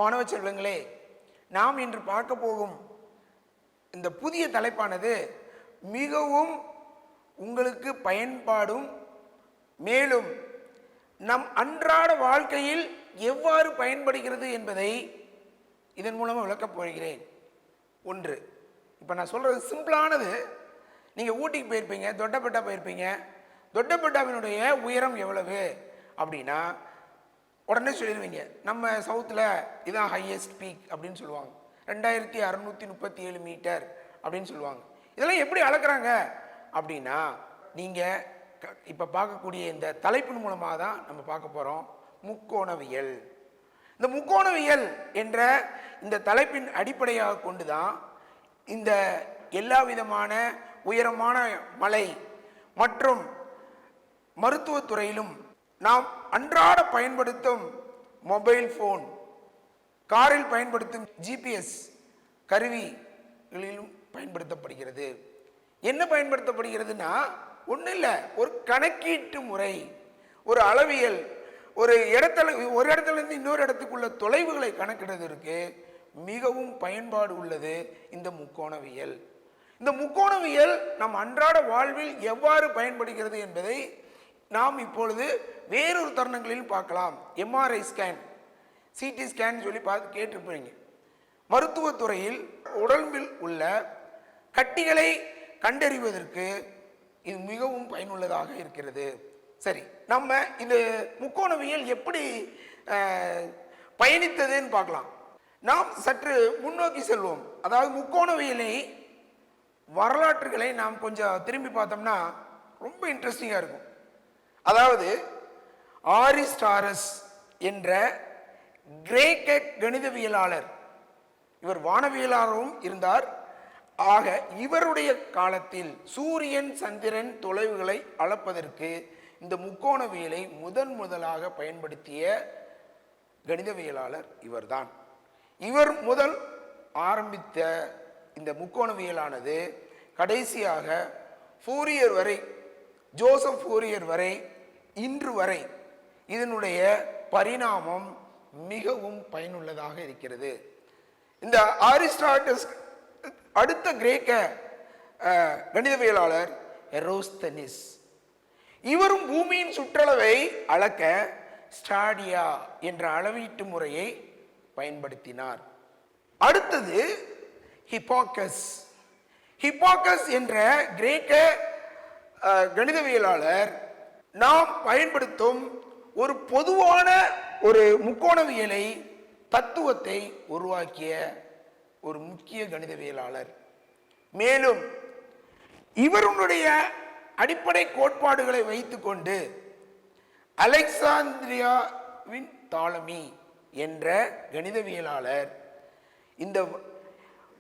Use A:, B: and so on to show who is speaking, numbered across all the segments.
A: மாணவ செல்வங்களே, நாம் இன்று பார்க்க போகும் இந்த புதிய தலைப்பானது மிகவும் உங்களுக்கு பயன்பாடும் மேலும் நம் அன்றாட வாழ்க்கையில் எவ்வாறு பயன்படுகிறது என்பதை இதன் மூலமாக விளக்கப் போகிறேன். ஒன்று, இப்போ நான் சொல்கிறது சிம்பிளானது. நீங்கள் ஊட்டிக்கு போயிருப்பீங்க, தொட்டபெட்டா போயிருப்பீங்க. தொட்டபெட்டாவினுடைய உயரம் எவ்வளவு அப்படின்னா உடனே சொல்லிடுவீங்க, நம்ம சவுத்தில் இதான் ஹையஸ்ட் பீக் அப்படின்னு சொல்லுவாங்க. 2637 மீட்டர் அப்படின்னு சொல்லுவாங்க. இதெல்லாம் எப்படி அளக்குறாங்க அப்படின்னா, நீங்கள் இப்போ பார்க்கக்கூடிய இந்த தலைப்பின் மூலமாக தான் நம்ம பார்க்க போகிறோம். முக்கோணவியல். இந்த முக்கோணவியல் என்ற இந்த தலைப்பின் அடிப்படையாக கொண்டு தான் இந்த எல்லா விதமான உயரமான மலை மற்றும் மருத்துவத்துறையிலும் நாம் அன்றாட பயன்படுத்தும் மொபைல் ஃபோன், காரில் பயன்படுத்தும் ஜிபிஎஸ் கருவிகளிலும் பயன்படுத்தப்படுகிறது. என்ன பயன்படுத்தப்படுகிறதுனா ஒன்றும் இல்லை, ஒரு கணக்கீட்டு முறை, ஒரு அளவியல், ஒரு இடத்துலேருந்து இன்னொரு இடத்துக்குள்ள தொலைவுகளை கணக்கிடுவதற்கு மிகவும் பயன்பாடு உள்ளது இந்த முக்கோணவியல். இந்த முக்கோணவியல் நம் அன்றாட வாழ்வில் எவ்வாறு பயன்படுகிறது என்பதை நாம் இப்பொழுது வேறொரு தருணங்களில் பார்க்கலாம். எம்ஆர்ஐ ஸ்கேன், சிடி ஸ்கேன் சொல்லி பார்த்து கேட்டிருப்பீங்க. மருத்துவத்துறையில் உடம்பில் உள்ள கட்டிகளை கண்டறிவதற்கு இது மிகவும் பயனுள்ளதாக இருக்கிறது. சரி, நம்ம இந்த முக்கோணவியல் எப்படி பயணித்ததுன்னு பார்க்கலாம். நாம் சற்று முன்னோக்கி செல்வோம். அதாவது முக்கோணவியலை வரலாற்றுகளை நாம் கொஞ்சம் திரும்பி பார்த்தோம்னா ரொம்ப இன்ட்ரெஸ்டிங்காக இருக்கும். அதாவது ஆரிஸ்டாரஸ் என்ற கிரேக்க கணிதவியலாளர், இவர் வானவியலாளரும் இருந்தார். ஆக இவருடைய காலத்தில் சூரியன் சந்திரன் தொலைவுகளை அளப்பதற்கு இந்த முக்கோணவியலை முதலாக பயன்படுத்திய கணிதவியலாளர் இவர்தான். இவர் முதல் ஆரம்பித்த இந்த முக்கோணவியலானது கடைசியாக ஃபோரியர் வரை, ஜோசப் ஃபோரியர் வரை, இன்று வரை இதனுடைய பரிணாமம் மிகவும் பயனுள்ளதாக இருக்கிறது. இந்த ஆரிஸ்டாட்டிஸ் அடுத்த கிரேக்க கணிதவியலாளர் எரோஸ்தனிஸ், இவரும் பூமியின் சுற்றளவை அளக்க ஸ்டாடியா என்ற அளவீட்டு முறையை பயன்படுத்தினார். அடுத்தது ஹிப்பாக்கஸ். ஹிப்பாக்கஸ் என்ற கிரேக்க கணிதவியலாளர் நாம் பயன்படுத்தும் ஒரு பொதுவான ஒரு முக்கோணவியலை தத்துவத்தை உருவாக்கிய ஒரு முக்கிய கணிதவியலாளர். மேலும் இவருடைய அடிப்படை கோட்பாடுகளை வைத்துக்கொண்டு அலெக்சாந்திரியாவின் தாலமி என்ற கணிதவியலாளர் இந்த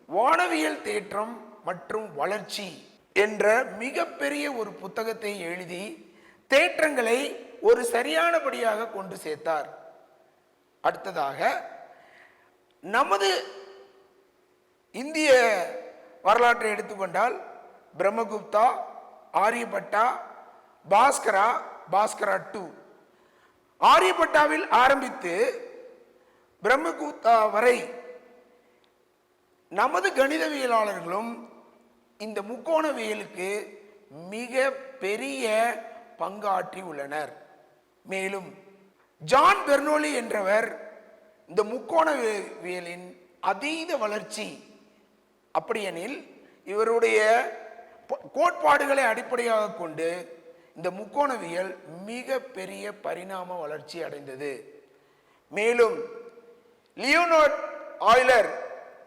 A: வானவியல் தேற்றம் மற்றும் வளர்ச்சி என்ற மிகப்பெரிய ஒரு புத்தகத்தை எழுதி தேற்றங்களை ஒரு சரியானபடியாக கொண்டு சேர்த்தார். அடுத்ததாக நமது இந்திய வரலாற்றை எடுத்துக்கொண்டால் பிரம்மகுப்தா, ஆரியபட்டா, பாஸ்கரா 2, ஆரியபட்டாவில் ஆரம்பித்து பிரம்மகுப்தா வரை நமது கணிதவியலாளர்களும் இந்த முக்கோணவியலுக்கு மிக பெரிய பங்காற்றி உள்ளனர். மேலும் ஜான் பெர்னோலி என்றவர் இந்த முக்கோணவியலின் அதீத வளர்ச்சி, அப்படியெனில் இவருடைய கோட்பாடுகளை அடிப்படையாக கொண்டு இந்த முக்கோணவியல் மிக பெரிய பரிணாம வளர்ச்சி அடைந்தது. மேலும் லியோனார்ட் ஆய்லர்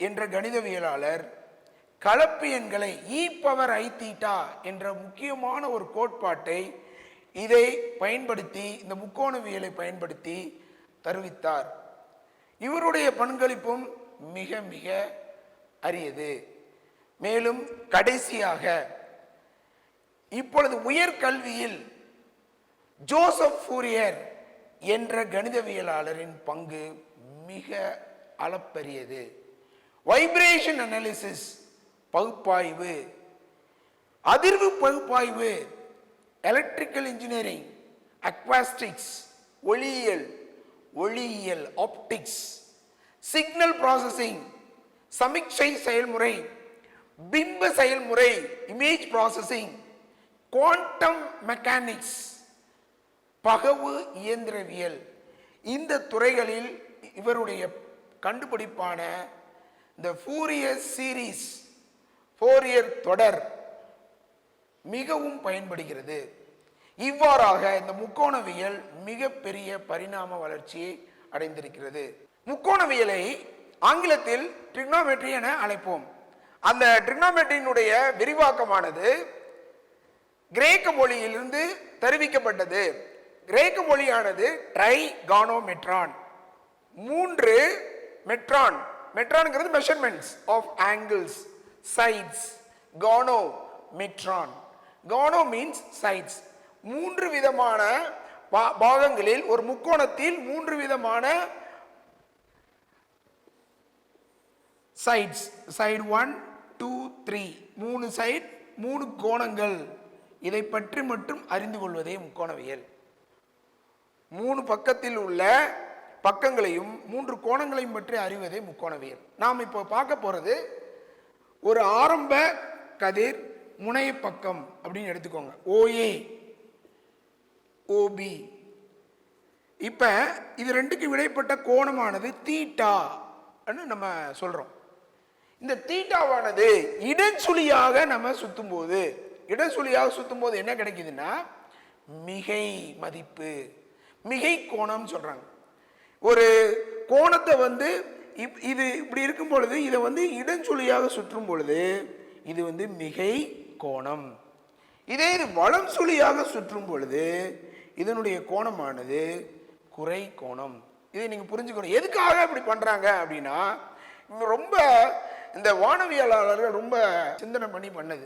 A: என்ற கணிதவியலாளர் கலப்பு எண்களை e⁻i⁻ என்ற முக்கியமான ஒரு கோட்பாட்டை இதை பயன்படுத்தி இந்த முக்கோணவியலை பயன்படுத்தி தருவித்தார். இவருடைய பங்களிப்பும் மிக மிக அரியது. மேலும் கடைசியாக இப்பொழுது உயர்கல்வியில் ஜோசப் ஃபோரியர் என்ற கணிதவியலாளரின் பங்கு மிக அளப்பரியது. வைப்ரேஷன் அனாலிசிஸ் பகுப்பாய்வு, அதிர்வு பகுப்பாய்வு, எலக்ட்ரிக்கல் இன்ஜினியரிங், அக்வாஸ்டிக்ஸ், ஒளியியல், ஆப்டிக்ஸ், சிக்னல் ப்ராசஸிங், சமிக்ஞை செயல்முறை, பிம்ப செயல்முறை, இமேஜ் ப்ராசஸிங், குவாண்டம் மெக்கானிக்ஸ், பகவு இயந்திரவியல், இந்த துறைகளில் இவருடைய கண்டுபிடிப்பான இந்த ஃபோரியர் சீரீஸ், ஃபோரியர் தொடர் மிகவும் பயன்படுகிறது. இவ்வாறாக இந்த முக்கோணவியல் மிகப்பெரிய பரிணாம வளர்ச்சியை அடைந்திருக்கிறது. முக்கோணவியலை ஆங்கிலத்தில் ட்ரிக்னோமெட்ரி என அழைப்போம். அந்த ட்ரிக்னோமெட்ரியினுடைய விரிவாக்கமானது கிரேக்க மொழியிலிருந்து தருவிக்கப்பட்டது. கிரேக்க மொழியானது ட்ரைகானோமெட்ரான், 3 மெட்ரான், மெட்ரான்ங்கிறது மெஷர்மெண்ட்ஸ் ஆஃப் ஆங்கிள்ஸ், சைட்ஸ், கானோ மெட்ரான், கானோ மீன்ஸ் சைட்ஸ், 3 விதமான பாகங்களில் ஒரு முக்கோணத்தில் 3 விதமான சைட்ஸ், சைடு 1 2 3, 3 சைட், 3 கோணங்கள், இதை பற்றி மட்டும் அறிந்து கொள்வதே முக்கோணவியல். 3 பக்கத்தில் உள்ள பக்கங்களையும் 3 கோணங்களையும் பற்றி அறிவதே முக்கோணவியல். நாம் இப்போ பார்க்க போறது ஒரு ஆரம்ப கதிர் முனைய பக்கம் அப்படின்னு எடுத்துக்கோங்க, OA OB. இப்ப இது ரெண்டுக்கு இடைப்பட்ட கோணமானது தீட்டா நம்ம சொல்றோம். இந்த தீட்டாவானது இடச்சுழியாக நம்ம சுத்தும் போது, இடச்சுழியாக சுத்தும் போது என்ன கிடைக்குதுன்னா மிகை மதிப்பு, மிகை கோணம் சொல்றாங்க. ஒரு கோணத்தை வந்து இது இப்படி இருக்கும் பொழுது இதை வந்து இடச்சுழியாக சுற்றும் பொழுது இது வந்து மிகை கோணம். இதே இது வலம் சுழியாக சுற்றும் பொழுது இதனுடைய கோணமானது குறை கோணம். இதை நீங்க புரிஞ்சுக்கணும். எதுக்காக இப்படி பண்றாங்க அப்படின்னா, ரொம்ப இந்த வானவியலாளர்கள் ரொம்ப சிந்தனை பண்ணி பண்ணது.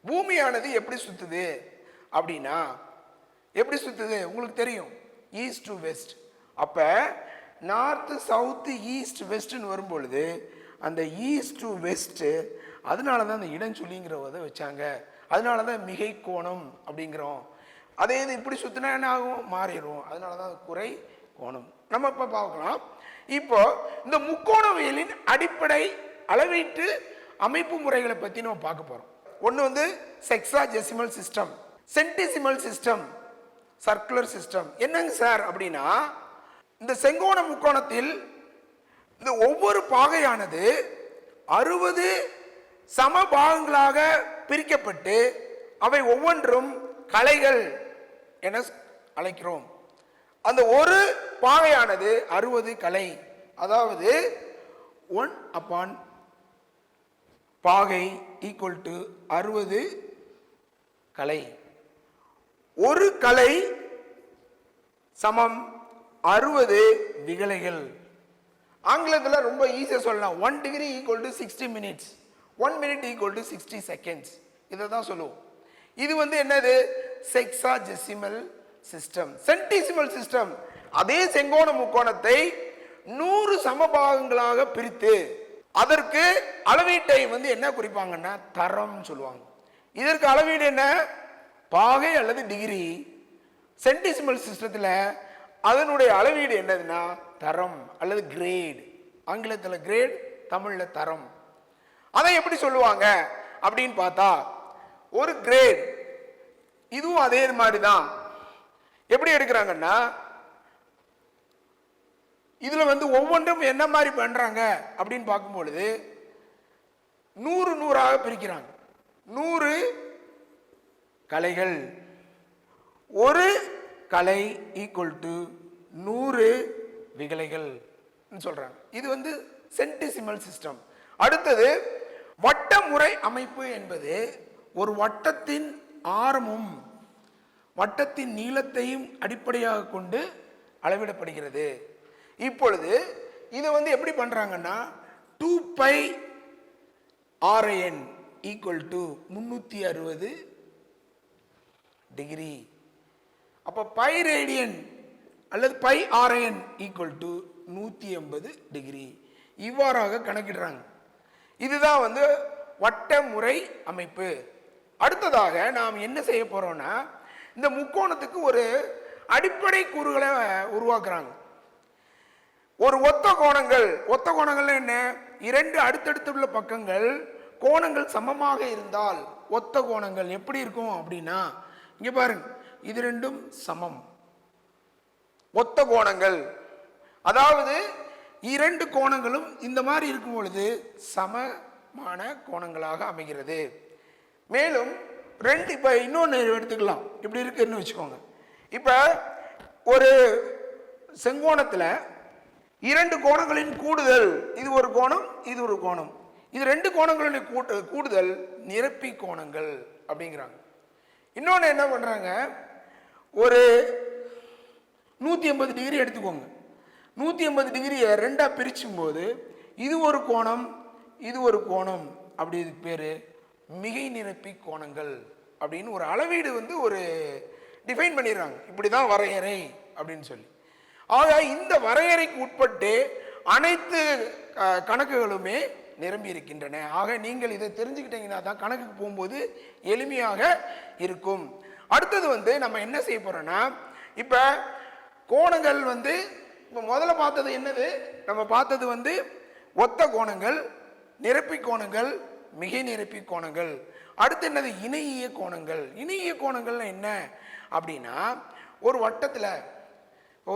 A: பூமியானது எப்படி சுத்துது அப்படின்னா, எப்படி சுத்துது உங்களுக்கு தெரியும், ஈஸ்ட் டு வெஸ்ட். அப்ப நார்த் சவுத் ஈஸ்ட் வெஸ்ட்னு வரும்பொழுது அந்த ஈஸ்ட் டு வெஸ்ட், அதனால தான் அந்த இடஞ்சுழிங்கிறத வச்சாங்க. அதனால தான் மிகை கோணம் அப்படிங்கிறோம். அதே இது இப்படி சுத்தினா என்ன ஆகும், மாறிடும். அதனால தான் குறை கோணம். நம்ம இப்போ பார்க்கலாம். இப்போ இந்த முக்கோணவியலின் அடிப்படை அளவீட்டு அமைப்பு முறைகளை பற்றி நம்ம பார்க்க போகிறோம். ஒன்று வந்து செக்ஸாடெசிமல் சிஸ்டம், சென்டிசிமல் சிஸ்டம், சர்க்குலர் சிஸ்டம். என்னங்க சார் அப்படின்னா, இந்த செங்கோண முக்கோணத்தில் இந்த ஒவ்வொரு பாகையானது 60 சம பாகங்களாக பிரிக்கப்பட்டு அவை ஒவ்வொன்றும் கலைகள் என அழைக்கிறோம். அந்த ஒரு பாகையானது 60 கலை, அதாவது 1 பாகை ஈக்குவல் டு 60 கலை. ஒரு கலை சமம் 60 விகலைகள். ஆங்கிலத்தில் ரொம்ப ஈஸியாக சொல்லலாம். 1 degree equal to 60 minutes, 1 minute equal to 60 seconds. இதை தான் சொல்லுவோம். இது வந்து என்னது, செக்ஸாடெசிமல் சிஸ்டம். சென்டிசிமல் சிஸ்டம், அதே செங்கோண முக்கோணத்தை 100 சமபாகங்களாக பிரித்து அதற்கு அளவீட்டை வந்து என்ன குறிப்பாங்கன்னா தரம் சொல்லுவாங்க. இதற்கு அளவீடு என்ன, பாகை அல்லது டிகிரி. சென்டிசிமல் சிஸ்டத்தில் அதனுடைய அளவீடு என்னதுன்னா தரம் அல்லது கிரேட். ஆங்கிலத்தில் கிரேட், தமிழில் தரம். அதை எப்படி சொல்லுவாங்க அப்படின்னு பார்த்தா, ஒரு கிரேட் இதுவும் அதே மாதிரி தான். எப்படி எடுக்கிறாங்கன்னா, இதுல வந்து ஒவ்வொன்றும் என்ன மாதிரி பண்றாங்க அப்படின்னு பார்க்கும்பொழுது 100 100ஆக பிரிக்கிறாங்க. 100 கலைகள், ஒரு கலை ஈக்குவல் டு 100 விகலைகள் சொல்றாங்க. இது வந்து சென்டிசிமல் சிஸ்டம். அடுத்தது வட்டமுறை அமைப்பு என்பது ஒரு வட்டத்தின் ஆரமும் வட்டத்தின் நீளத்தையும் அடிப்படையாக கொண்டு அளவிடப்படுகிறது. இப்பொழுது இது வந்து எப்படி பண்றாங்கன்னா 2π RN ஈக்குவல் டு 360 டிகிரி. அப்ப பை ரேடியன் அல்லது pi RN equal to 180 degree. இவ்வாறாக கணக்கிடுறாங்க. இதுதான் வந்து வட்டமுறை அமைப்பு. அடுத்ததாக நாம் என்ன செய்ய போறோம்னா, இந்த முக்கோணத்துக்கு ஒரு அடிப்படை கூறுகளை உருவாக்குறாங்க. ஒரு ஒத்த கோணங்கள் என்ன? இரண்டு அடுத்தடுத்துள்ள பக்கங்கள் கோணங்கள் சமமாக இருந்தால் ஒத்த கோணங்கள் எப்படி இருக்கும் அப்படின்னா, இங்க பாருங்க, இது ரெண்டும் சமம். ஒத்த கோணங்கள் அதாவது இரண்டு கோணங்களும் இந்த மாதிரி இருக்கும் பொழுது சமமான கோணங்களாக அமைகிறது. மேலும் ரெண்டு, இப்ப இன்னொன்னு எடுத்துக்கலாம், இப்படி இருக்குன்னு வச்சுக்கோங்க. இப்ப ஒரு செங்கோணத்துல இரண்டு கோணங்களின் கூடுதல், இது ஒரு கோணம், இது ஒரு கோணம், இது ரெண்டு கோணங்களின் கூடுதல் நிரப்பி கோணங்கள் அப்படிங்கிறாங்க. இன்னொன்னு என்ன பண்றாங்க, ஒரு 180 டிகிரி எடுத்துக்கோங்க. 180 டிகிரியை ரெண்டா பிரிச்சும் போது இது ஒரு கோணம், இது ஒரு கோணம், அப்படி இதுக்கு பேரு மிகை நிரப்பி கோணங்கள் அப்படின்னு ஒரு அளவீடு ஒரு டிஃபைன் பண்ணிடுறாங்க. இப்படிதான் வரையறை அப்படின்னு சொல்லி. ஆக இந்த வரையறைக்கு உட்பட்டு அனைத்து கணக்குகளுமே நிரம்பி இருக்கின்றன. ஆக நீங்கள் இதை தெரிஞ்சுக்கிட்டீங்கன்னா தான் கணக்குக்கு போகும்போது எளிமையாக இருக்கும். அடுத்தது நம்ம என்ன செய்ய போறோம்னா, இப்ப கோணங்கள் இப்ப முதல்ல பார்த்தது என்னது? நம்ம பார்த்தது ஒத்த கோணங்கள், நிரப்பி கோணங்கள், மிகை நிரப்பி கோணங்கள். அடுத்து என்னது? இணையிய கோணங்கள். இணையிய கோணங்கள் என்ன அப்படின்னா, ஒரு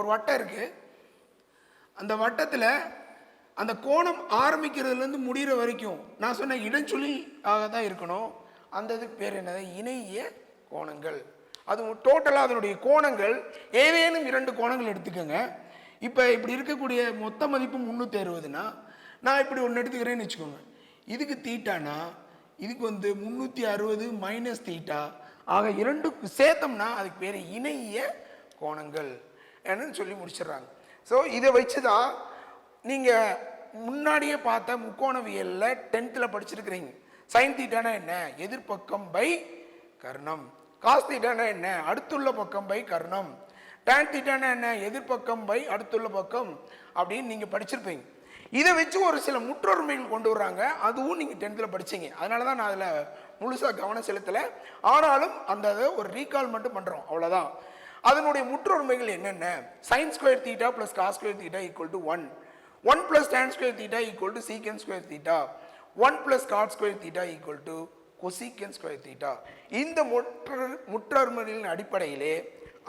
A: வட்டம் இருக்கு. அந்த வட்டத்தில் அந்த கோணம் ஆரம்பிக்கிறதுலேருந்து முடிகிற வரைக்கும் நான் சொன்ன இடைச்சுழியாக தான் இருக்கணும். அந்த இதுக்கு பேர் என்னது? இணையிய கோணங்கள். அது டோட்டலாக அதனுடைய கோணங்கள் ஏதேனும் இரண்டு கோணங்கள் எடுத்துக்கோங்க. இப்போ இப்படி இருக்கக்கூடிய மொத்த மதிப்பு 360னா நான் இப்படி ஒன்று எடுத்துக்கிறேன்னு வச்சுக்கோங்க. இதுக்கு தீட்டானா இதுக்கு 360 மைனஸ் தீட்டா. ஆக இரண்டுக்கு சேர்த்தோம்னா அதுக்கு பேர் இணையிய கோணங்கள் என்னன்னு சொல்லி முடிச்சிடுறாங்க. ஸோ இதை வச்சு தான் நீங்கள் முன்னாடியே பார்த்த முக்கோணவியலில் 10th படிச்சிருக்கிறீங்க. சைன் தீட்டானா என்ன? எதிர்பக்கம் பை கர்ணம். காஸ் தீட்டானா என்ன? அடுத்துள்ள பக்கம் பை கர்ணம். டான் தீட்டானா என்ன? எதிர்பக்கம் பை அடுத்துள்ள பக்கம் அப்படின்னு நீங்கள் படிச்சிருப்பீங்க. இதை வச்சு ஒரு சில முற்றொருமைகள் கொண்டு வர்றாங்க. அதுவும் நீங்கள் 10th படிச்சீங்க. அதனால தான் நான் அதில் முழுசாக கவனம் செலுத்தலை. ஆனாலும் அந்த ஒரு ரீகால் மட்டும் பண்ணுறோம், அவ்வளோதான். அதனுடைய முற்றொருமைகள் என்னென்ன? Sine square theta plus cos square theta equal to 1, 1 plus tan square theta equal to secant square theta, 1 plus cot square theta equal to cosecant square theta. இந்த முற்றொருமைகளின் அடிப்படையிலே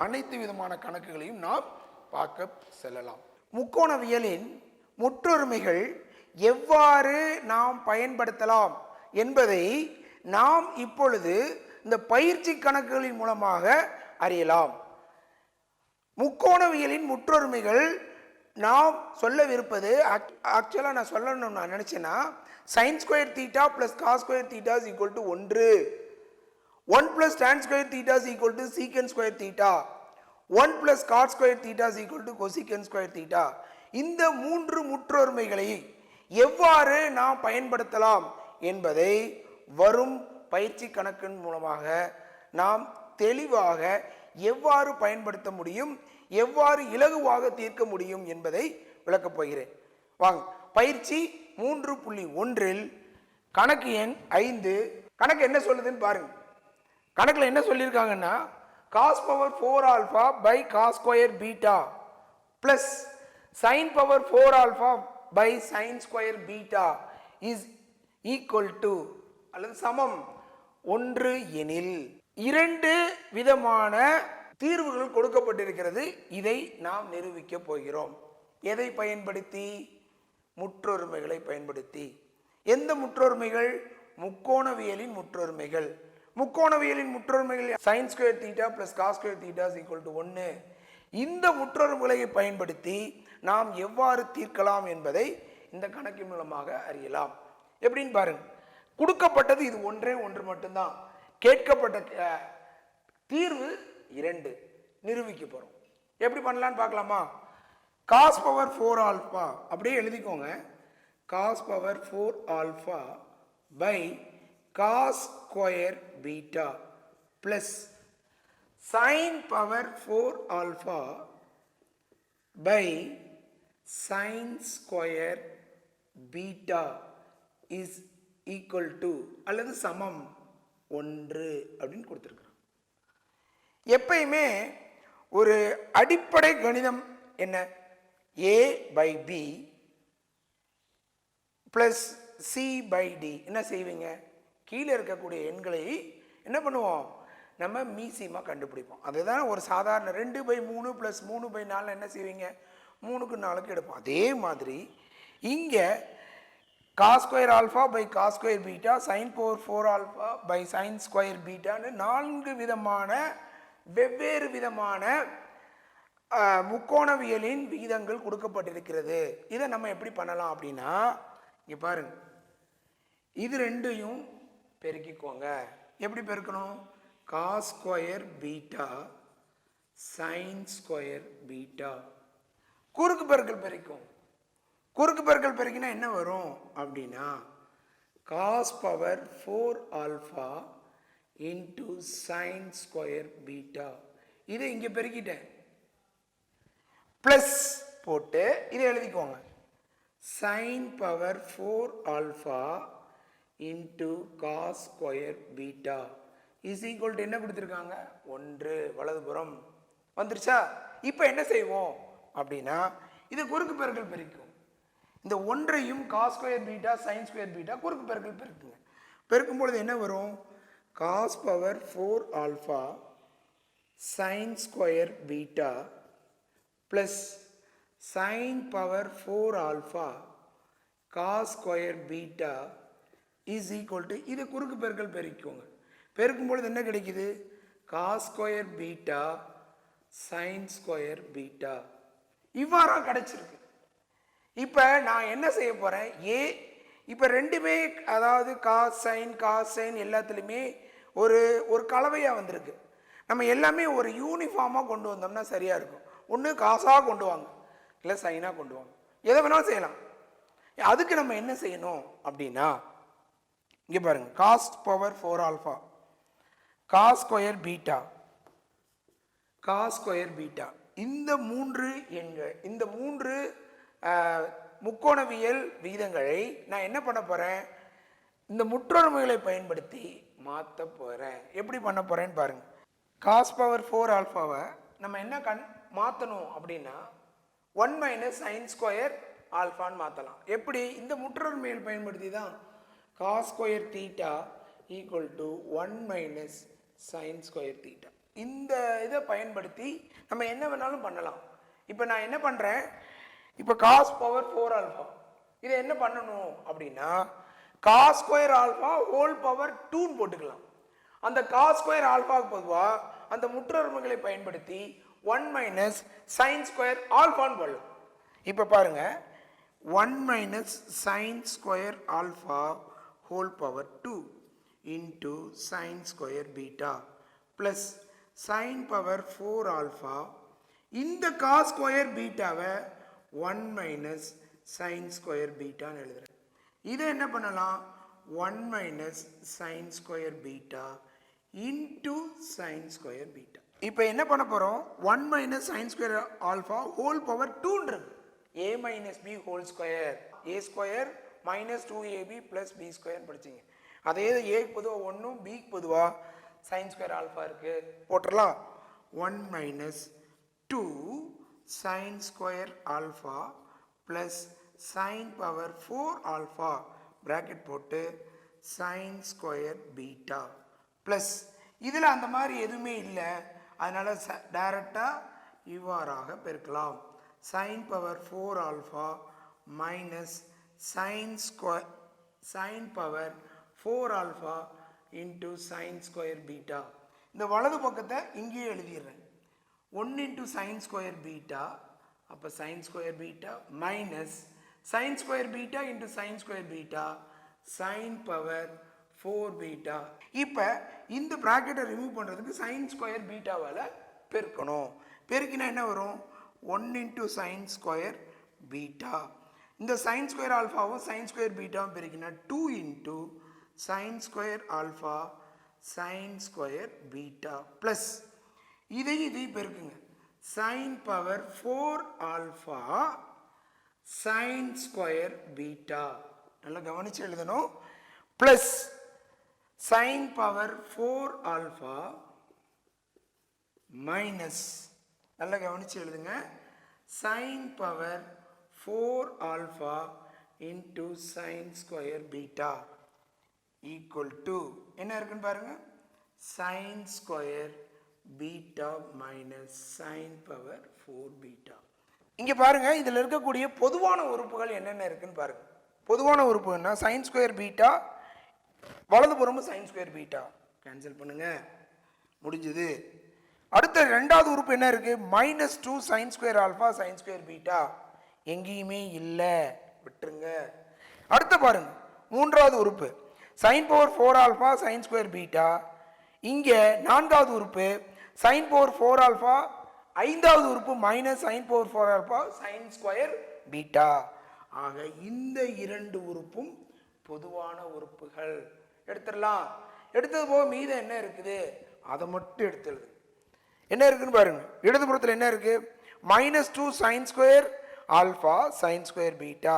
A: அனைத்து விதமான கணக்குகளையும் நாம் பார்க்க செல்லலாம். முக்கோணவியலின் முற்றொருமைகள் எவ்வாறு நாம் பயன்படுத்தலாம் என்பதை நாம் இப்பொழுது இந்த பயிற்சி கணக்குகளின் மூலமாக அறியலாம். முக்கோணவியலின் முற்றொருமைகள் நாம் சொல்லவிருப்பது, ஆக்சுவலாக நான் சொல்லணும்னு நான் நினச்சேன்னா, sine square theta plus cos square theta is equal to 1, 1 plus tan square theta is equal to secant square theta, 1 plus cot square theta is equal to cosecant square theta. இந்த மூன்று முற்றொருமைகளை எவ்வாறு நாம் பயன்படுத்தலாம் என்பதை வரும் பயிற்சி கணக்கின் மூலமாக நாம் தெளிவாக எவ்வாறு பயன்படுத்த முடியும், எவ்வாறு இலகுவாக தீர்க்க முடியும் என்பதை விளக்கப் போகிறேன். வாங்க, பயிற்சி 3.1 கணக்கு எண் 5. கணக்கு என்ன சொல்லுதுன்னு பாருங்க. கணக்குல என்ன சொல்லியிருக்காங்கன்னா, cos power 4 alpha by cos square beta plus sin power 4 alpha by sin square beta is equal to அல்லது சமம் 1 எனில் இரண்டு விதமான தீர்வுகள் கொடுக்கப்பட்டிருக்கிறது. இதை நாம் நிரூபிக்க போகிறோம். எதை பயன்படுத்தி? முற்றொருமைகளை பயன்படுத்தி. எந்த முற்றொருமைகள்? முக்கோணவியலின் முற்றொருமைகள். முக்கோணவியலின் முற்றொருமைகள் sin square theta plus cos square theta is equal to 1. இந்த முற்றொருமைகளை பயன்படுத்தி நாம் எவ்வாறு தீர்க்கலாம் என்பதை இந்த கணக்கின் மூலமாக அறியலாம். எப்படின்னு பாருங்க. கொடுக்கப்பட்டது இது ஒன்றே ஒன்று மட்டும்தான். கேட்கப்பட்ட தீர்வு 2. நிரூபிக்க போறோம். எப்படி பண்ணலாம்னு பார்க்கலாமா? cos பவர் 4 ஆல்பா அப்படியே எழுதிக்கோங்க. cos power 4 alpha by cos square beta plus sin power 4 alpha by sin square beta is equal to அல்லது சமம் 1 அப்படின்னு கொடுத்துருக்குறோம். எப்பயுமே ஒரு அடிப்படை கணிதம் என்ன? a by b plus c by d. என்ன செய்வீங்க? கீழே இருக்கக்கூடிய எண்களை என்ன பண்ணுவோம்? நம்ம மீசிமா கண்டுபிடிப்போம். அதுதான் ஒரு சாதாரண 2/3 + 3/4 என்ன செய்வீங்க? 3க்கு 4க்கு எடுப்போம். அதே மாதிரி இங்கே cos square alpha by cos square beta sin power 4 alpha by sin square beta ன்னு 4 விதமான வெவ்வேறு விதமான முக்கோணவியலின் விகிதங்கள் கொடுக்கப்பட்டிருக்கிறது. இதை நம்ம எப்படி பண்ணலாம் அப்படின்னா, இங்கே பாருங்க, இது ரெண்டையும் பெருக்கிக்கோங்க. எப்படி பெருக்கணும்? cos square beta sin square beta. குறுக்கு பெருக்கல் பெருக்கும். குறுக்கு பெருக்கல் பெருக்கினா என்ன வரும் அப்படின்னா, cos power 4 alpha into sin square beta. இதை இங்கே பெருக்கிட்டேன், ப்ளஸ் போட்டு இதை எழுதிக்கோங்க. sin power 4 alpha into cos square beta is equal to என்ன கொடுத்துருக்காங்க? 1. வலதுபுறம் வந்துருச்சா? இப்போ என்ன செய்வோம் அப்படின்னா, இது குறுக்கு பெருக்கல் பெருக்கும். இந்த 1ஐயும் cos square beta sin square beta குறுக்கு பெருக்கல் பெருக்குங்க. பெருக்கும் பொழுது என்ன வரும்? cos power 4 alpha sin square beta plus sin power 4 alpha cos square beta is equal to, இது குறுக்கு பெருக்கல் பெருக்குங்க. பெருக்கும் பொழுது என்ன கிடைக்குது? cos square beta sin square beta. இவ்வாறா கிடைச்சிருக்கு. இப்போ நான் என்ன செய்ய போகிறேன்? இப்போ ரெண்டுமே, அதாவது cos sin எல்லாத்துலேயுமே ஒரு கலவையாக வந்திருக்கு. நம்ம எல்லாமே ஒரு யூனிஃபார்மாக கொண்டு வந்தோம்னா சரியாக இருக்கும். ஒன்று காசாக கொண்டு வாங்க, இல்லை சைனாக கொண்டு வாங்க, எதை வேணாலும் செய்யலாம். அதுக்கு நம்ம என்ன செய்யணும் அப்படின்னா, இங்கே பாருங்க, cos power 4 alpha cos square beta cos square beta, இந்த 3 எண்கள், இந்த 3 முக்கோணவியல் விகிதங்களை நான் என்ன பண்ண போகிறேன்? இந்த முற்றொருமைகளை பயன்படுத்தி மாற்ற போகிறேன். எப்படி பண்ண போகிறேன்னு பாருங்கள். cos power 4 alphaவை நம்ம என்ன மாற்றணும் அப்படின்னா 1 - sin square alphaன்னு மாற்றலாம். எப்படி? இந்த முற்றொருமைகள் பயன்படுத்தி தான் cos square theta equal to 1 - sin square theta. இந்த இதை பயன்படுத்தி நம்ம என்ன வேணாலும் பண்ணலாம். இப்போ நான் என்ன பண்ணுறேன்? இப்போ cos power 4 alpha இதை என்ன பண்ணணும் அப்படின்னா, cos square alpha whole power 2ன்னு போட்டுக்கலாம். அந்த cos square alphaக்கு பொதுவாக அந்த முற்றொருமைகளை பயன்படுத்தி 1 - sin square alphaன்னு போடலாம். இப்போ பாருங்க, 1 - sin square alpha whole power 2 into sin square beta plus sin power 4 alpha. இந்த cos square betaவை 1 - sin square betaன்னு எழுதுறேன். இதை என்ன பண்ணலாம்? 1 - sin square beta into sin square beta. இப்போ என்ன பண்ண போகிறோம்? 1 - sin square alpha whole power 2ன்றது a minus b whole square, a square minus 2ab plus b square படிச்சிங்க. அதே ஏக்கு பொதுவாக 1, பிக்கு பொதுவாக sin square alpha இருக்குது, போட்டுடலாம். 1 - 2 sin square alpha plus sin power 4 alpha bracket போட்டு sin square beta plus, இதில் அந்த மாதிரி எதுவுமே இல்லை, அதனால் டைரெக்டாக இவ்வாறாக பெருக்கலாம். sin power 4 alpha minus sin power 4 alpha into sin square beta. இந்த வலது பக்கத்தை இங்கேயே எழுதிடுறேன். 1 into sin square beta, அப்போ sin square beta minus sin square beta into sin square beta sin power 4 beta. இப்போ இந்த ப்ராக்கெட்டை ரிமூவ் பண்ணுறதுக்கு sin square betaவால் பெருக்கணும். பெருக்கினா என்ன வரும்? 1 into sin square beta. இந்த sin square alphaவும் sin square betaவும் பெருக்கினா 2 into sin square alpha sin square beta plus, இதை பெருக்குங்க, sin power 4 alpha sin square beta. நல்லா கவனிச்சு எழுதணும். plus sin power 4 alpha minus, நல்லா கவனிச்சு எழுதுங்க, sine power 4 alpha into sine square beta equal to என்ன இருக்குன்னு பாருங்க, sine square beta minus sine power 4 beta. இங்க பாருங்க, இதுல இருக்கக்கூடிய பொதுவான உறுப்புகள் என்னென்ன இருக்குன்னு பாருங்க. பொதுவான உறுப்புன்னா சைன் ஸ்கொயர் பீட்டா, வலதுபுறமும் சைன் ஸ்கொயர் பீட்டா கேன்சல் பண்ணுங்க, முடிஞ்சது. அடுத்த ரெண்டாவது உறுப்பு என்ன இருக்கு, -2 sine square alpha sine square beta எங்கேயுமே இல்லை, விட்டுருங்க. அடுத்து பாருங்க, மூன்றாவது உறுப்பு sine power 4 alpha sine square beta. இங்க நான்காவது உறுப்பு சைன் பவர் 4 ஆல்ஃபா, ஐந்தாவது உறுப்பு minus sine power 4 alpha sine square beta. ஆக இந்த இரண்டு உறுப்பும் பொதுவான உறுப்புகள். எடுத்துடலாம். எடுத்தது போக மீதம் என்ன இருக்குது அதை மட்டும் எடுத்துடுது. என்ன இருக்குன்னு பாருங்க, இடதுபுறத்தில் என்ன இருக்கு, -2 sine square alpha sine square beta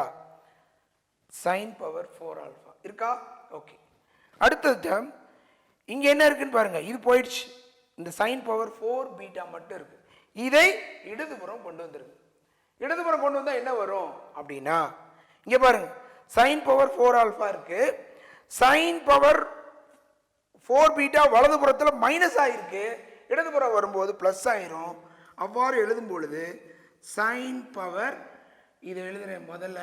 A: sign power 4 alpha இருக்கா. ஓகே. அடுத்தது டேர்ம் இங்க என்ன இருக்குன்னு பாருங்க, இது போயிடுச்சு. இந்த சைன் பவர் 4 பீட்டா மட்டும் இருக்கு. இதை இடதுபுறம் கொண்டு வந்துருக்கு. இடதுபுறம் கொண்டு வந்தா என்ன வரும் அப்படின்னா, இங்க பாருங்க சைன் பவர் 4 ஆல்ஃபா இருக்கு, சைன் பவர் 4 பீட்டா வலதுபுறத்தில் மைனஸ் ஆயிருக்கு, இடதுபுறம் வரும்போது பிளஸ் ஆயிரும். அவ்வாறு எழுதும் பொழுது சைன் பவர், இதை எழுதுறேன் முதல்ல,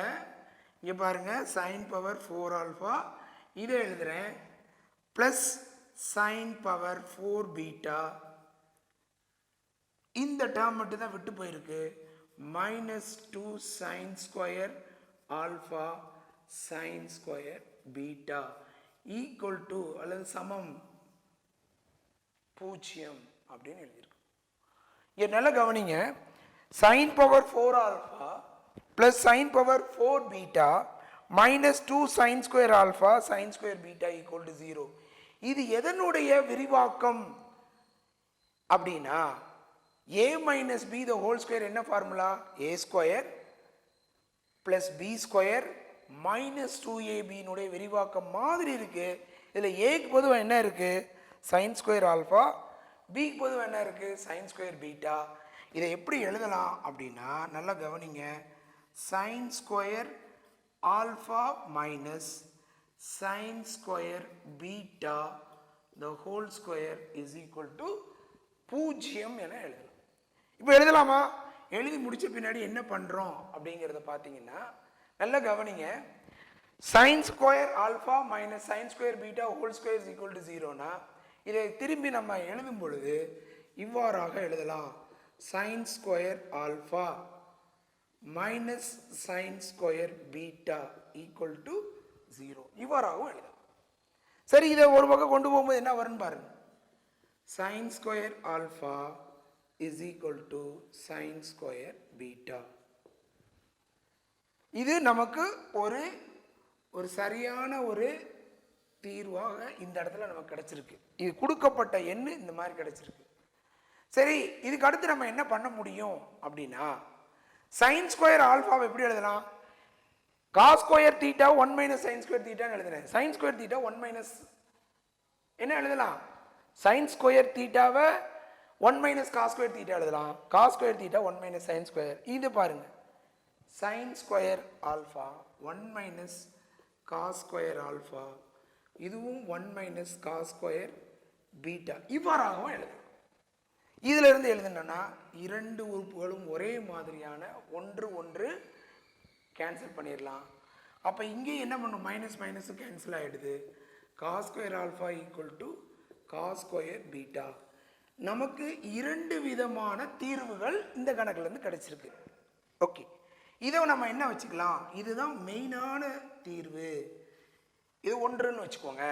A: இங்க பாருங்க சைன் பவர் 4 ஆல்ஃபா, இதை எழுதுறேன் பிளஸ் சைன் பவர் 4 பீட்டா. இந்த டேர்ம் மட்டும் தான் விட்டு போயிருக்கு. -2 sine square alpha sine square beta equal to அல்லது சமம் 0 அப்படின்னு எழுதியிருக்கு. இங்க நல்லா கவனிங்க, sine power 4 alpha plus sine power 4 beta -2 sine square alpha sine square beta equal to 0. இது எதனுடைய விரிவாக்கம் அப்படின்னா, a minus B the whole square என்ன formula, a square plus B square minus 2ab விரிவாக்கம் மாதிரி இருக்கு. இதுல ஏக்கு பொதுவாக என்ன இருக்கு, சைன் ஸ்கொயர் ஆல்ஃபா, பிக்கு பொதுவாக என்ன இருக்கு, சைன் ஸ்கொயர் பீட்டா. இதை எப்படி எழுதலாம் அப்படின்னா, நல்லா கவனிங்க, sine square alpha minus sine square beta the whole square is equal to 0 என எழுதலாம். இப்போ எழுதலாமா? எழுதி முடிச்ச பின்னாடி என்ன பண்றோம் அப்படிங்கிறத பார்த்தீங்கன்னா, நல்லா கவனிங்க, sine square alpha minus sine square beta whole square is equal to 0னா இதை திரும்பி நம்ம எழுதும் பொழுது இவ்வாறாக எழுதலாம், sine square alpha minus sine square beta equal to 0 இவ்வாறாகவும் எழுதலாம். சரி, இதை ஒரு பக்கம் கொண்டு போகும்போது என்ன வரும்னு பாருங்க, sine square alpha is equal to sign square beta. இது நமக்கு ஒரு சரியான ஒரு தீர்வாக இந்த இடத்துல நமக்கு கிடைச்சிருக்கு. இது கொடுக்கப்பட்ட எண்ணு இந்த மாதிரி கிடைச்சிருக்கு. சரி, இதுக்கு அடுத்து நம்ம என்ன பண்ண முடியும் அப்படின்னா, சைன் ஸ்கொயர் ஆல்ஃபாவை எப்படி எழுதலாம், cos square theta 1 minus sine square தீட்டான்னு எழுதுறேன். சைன் ஸ்கொயர் தீட்டா 1 மைனஸ் என்ன எழுதலாம், சைன் ஸ்கொயர் தீட்டாவை 1 மைனஸ் காஸ் ஸ்கொயர் தீட்டா எழுதலாம். Cos square theta 1 minus sine square. இது பாருங்க, sine square alpha 1 minus cos square alpha, இதுவும் 1 மைனஸ் காஸ் ஸ்கொயர் பீட்டா இவ்வாறாகவும் எழுதலாம். இதுல இருந்து எழுதுனா இரண்டு உறுப்புகளும் ஒரே மாதிரியான ஒன்று கேன்சல் பண்ணிடலாம். அப்ப இங்கே என்ன பண்ணும், மைனஸ் மைனஸ் கேன்சல் ஆயிடுது. Cos square alpha equal to cos square beta. நமக்கு இரண்டு விதமான தீர்வுகள் இந்த கணக்குல இருந்து கிடைச்சிருக்கு. ஓகே, இதை நம்ம என்ன வச்சுக்கலாம், இதுதான் மெயினான தீர்வு, இது ஒன்றுன்னு வச்சுக்கோங்க.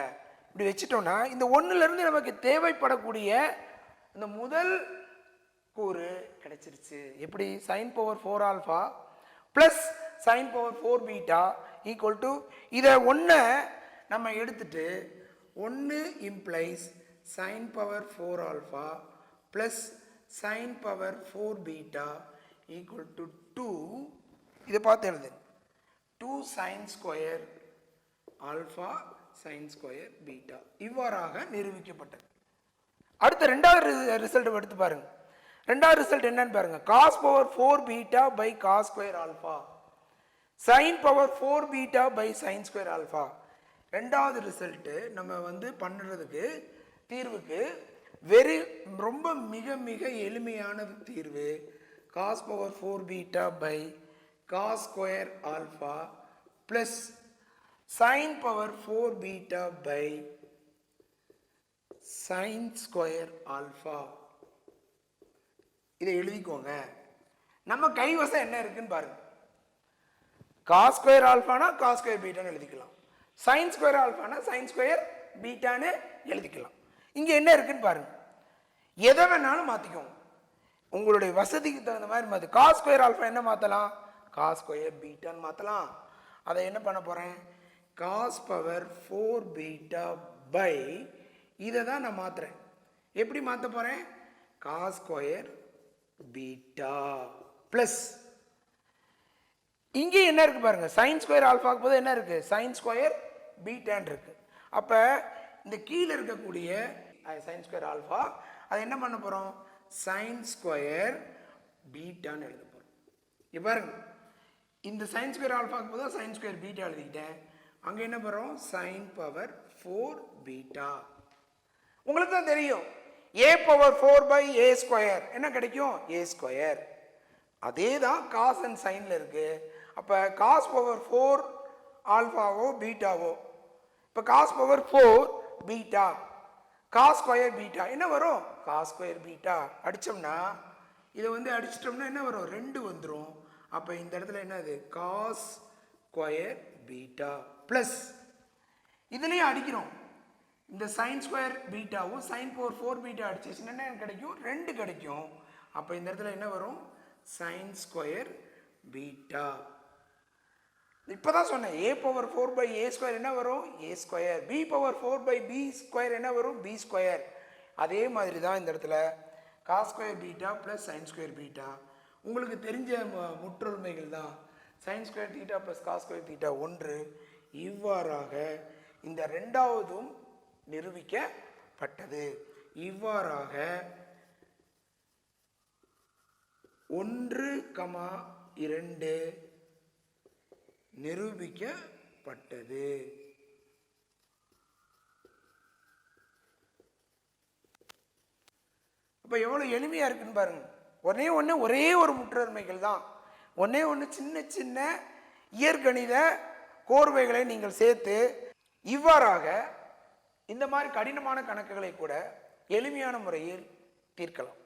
A: இப்படி வச்சுட்டோம்னா இந்த ஒன்றுல இருந்து நமக்கு தேவைப்படக்கூடிய இந்த முதல் கூறு கிடைச்சிருச்சு. எப்படி, sine power 4 alpha plus sine power 4 beta equal to, இதை ஒன்றை நம்ம எடுத்துட்டு 1 implies sine power 4 alpha plus sine power 4 beta equal to 2. இதை பார்த்து எழுது, 2 sine square alpha sine square beta இவ்வாறாக நிரூபிக்கப்பட்டது. அடுத்த ரெண்டாவது ரிசல்ட் எடுத்து பாருங்க, ரெண்டாவது ரிசல்ட் என்னன்னு பாருங்க, cos power 4 beta by cos square alpha, sin power 4 beta by sine square alpha. ரெண்டாவது ரிசல்ட்டு நம்ம வந்து பண்ணுறதுக்கு தீர்வுக்கு ரொம்ப மிக மிக எளிமையான தீர்வு cos power 4 beta by cos square alpha plus sin power 4 beta by sine square alpha. இதை எழுதிக்கோங்க. நம்ம கைவசம் என்ன இருக்குன்னு பாருங்க. காஸ் ஸ்கொயர் ஆல்ஃபானா காஸ் ஸ்கொயர் பீட்டான்னு எழுதிக்கலாம், சைன் ஸ்கொயர் ஆல்ஃபானா சைன் ஸ்கொயர் பீட்டான்னு எழுதிக்கலாம். இங்கே என்ன இருக்குன்னு பாருங்க. எதை வேணாலும் மாற்றிக்கோங்க, உங்களுடைய வசதிக்கு தகுந்த மாதிரி மாற்றி. காஸ் ஸ்கொயர் ஆல்ஃபா என்ன மாற்றலாம், காஸ் ஸ்கொயர் பீட்டான்னு மாற்றலாம். அதை என்ன பண்ண போகிறேன், காஸ் பவர் 4 பீட்டா பை இதை தான் நான் மாற்றுறேன். எப்படி மாற்ற போகிறேன், காஸ் ஸ்கொயர் பீட்டா ப்ளஸ் இங்கே என்ன இருக்குது பாருங்க, சைன் ஸ்கொயர் ஆல்ஃபாக்கு போது என்ன இருக்குது, சைன் ஸ்கொயர் பீட்டான் இருக்குது. அப்போ இந்த கீழே இருக்கக்கூடிய சைன் ஸ்கொயர் ஆல்ஃபா அதை என்ன பண்ண போகிறோம், சைன் ஸ்கொயர் பீட்டான்னு எழுத போகிறோம். இப்போ பாருங்க, இந்த சைன் ஸ்கொயர் ஆல்ஃபாக்கு போது சைன் ஸ்கொயர் பீட்டா எழுதிக்கிட்டேன். அங்கே என்ன பண்ணுறோம், சைன் பவர் 4 பீட்டா. உங்களுக்கு தான் தெரியும், a power 4 by A square என்ன கிடைக்கும், ஏ ஸ்கொயர். அதே தான் காஸ் அண்ட் சைனில் இருக்குது. அப்போ காஸ் பவர் 4 ஆல்ஃபாவோ பீட்டாவோ, இப்போ cos power 4 beta cos square beta என்ன வரும், காஸ் ஸ்கொயர் பீட்டா. அடித்தோம்னா இதை வந்து அடிச்சிட்டோம்னா என்ன வரும், 2 வந்துடும். அப்போ இந்த இடத்துல என்னது, காஸ் ஸ்கொயர் பீட்டா ப்ளஸ் இதுலேயும் அடிக்கிறோம், இந்த சைன் ஸ்கொயர் பீட்டாவும் சைன் பவர் 4 பீட்டா அடிச்சிச்சுன்னா என்ன கிடைக்கும், 2 கிடைக்கும். அப்போ இந்த இடத்துல என்ன வரும், சைன் ஸ்கொயர் பீட்டா. இப்போ தான் சொன்னேன், a power 4 by A square என்ன வரும், A square. b power 4 by B square என்ன வரும், பி ஸ்கொயர். அதே மாதிரி தான் இந்த இடத்துல cos square beta plus sine square beta. உங்களுக்கு தெரிஞ்ச முற்றொருமைகள் தான், sine square theta plus cos square theta 1. இவ்வாறாக இந்த ரெண்டாவதும் நிரூபிக்கப்பட்டது. இவ்வாறாக 1,2 நிரூபிக்கப்பட்டது. அப்ப எவ்வளவு எளிமையா இருக்குன்னு பாருங்க. ஒரே ஒரு முற்றொருமைகள் தான், ஒன்று சின்ன சின்ன இயற்கணித கோர்வைகளை நீங்கள் சேர்த்து இவ்வாறாக இந்த மாதிரி கடினமான கணக்குகளை கூட எளிமையான முறையில் தீர்க்கலாம்.